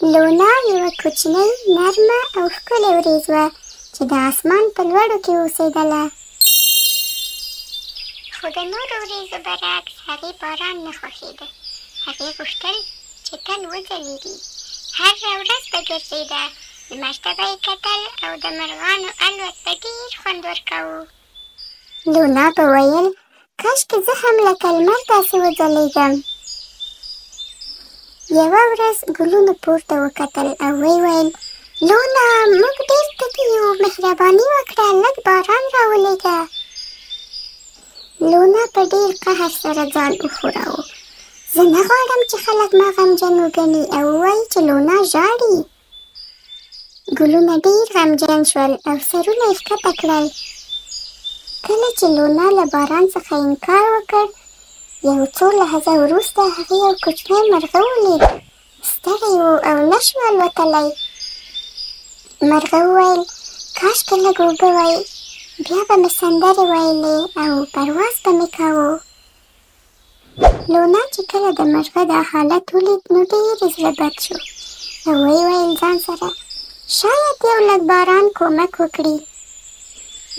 لونا یوه کوچنۍ نرمه او ښکلې وریځ وه چې د اسمان په لوړو کې اوسېدله. خو د نورو وریځو برعکس هغې باران نه خوښېده. هغې غوښتل چې تل وځلېږي. هره ورځ به ګرځېده، لمر ته به یې کتل او د مرغانو الوت به ډېر خوند ورکاوه. لونا به ویل کاشکې زه هم لکه لمر داسې وځلېږم. یوه ورځ ګلونو پورته وکتل او ویې ویل لونا موږ ډېر تږي یو، مهرباني وکړه لږ باران راولېږه. لونا په ډېر قهر سره ځان وښوراوه. زه نه غواړم چې خلک ما غمجن وګڼي او ووایي چې لونا ژاړي. ګلونه ډېر غمجن شول او سرونه یې ښکته کړل. کله چې لونا له باران څخه انکار وکړ، یو څو لحظه وروسته هغې یو کوچنی مرغه ولید. ستړی و او نه شو الوتلی. مرغه وویل کاشکې لږ اوبه وای، بیا به مې سندرې ویلې او پرواز به مې کاوه. لونا چې کله د مرغه دا حالت ولید نو ډېر یې زړه بد شو او ویې ویل ځان سره شاید یو لږ باران کومک وکړي.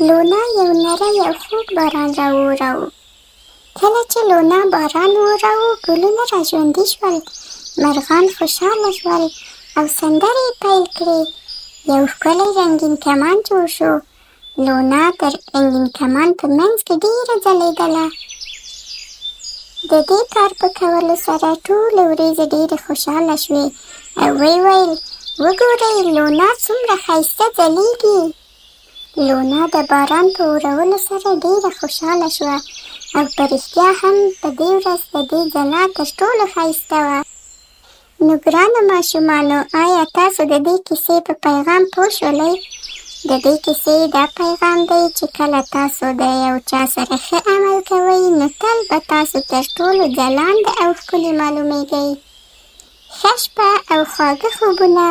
لونا یو نری او خوږ باران راووراوه. کله چې لونا باران ووراوه ګلونه راژوندي شول، مرغان خوشحاله شول او سندرې یې پیل کړې. یو ښکلی رنګین کمان جوړ شو. لونا تر رنګین کمان په منځ کې ډېره ځلېدله. د دې کار په کولو سره ټولې وریځې ډېرې خوشحاله شوې او ویې ویل وګورئ لونا څومره ښایسته ځلېږي. لونا د باران په اورولو سره ډېره خوشحاله شوه او په رښتیا هم په دې ورځ د دې ځلا تر ټولو ښایسته وه. نو ګرانو ماشومانو، آیا تاسو د دې کیسې په پیغام پوه شولئ؟ د دې کیسې دا پیغام دی چې کله تاسو د یو چا سره ښه عمل کوئ نو تل به تاسو تر ټولو ځلانده او ښکلي معلومیږئ. ښه شپه او خواږه خوبونه.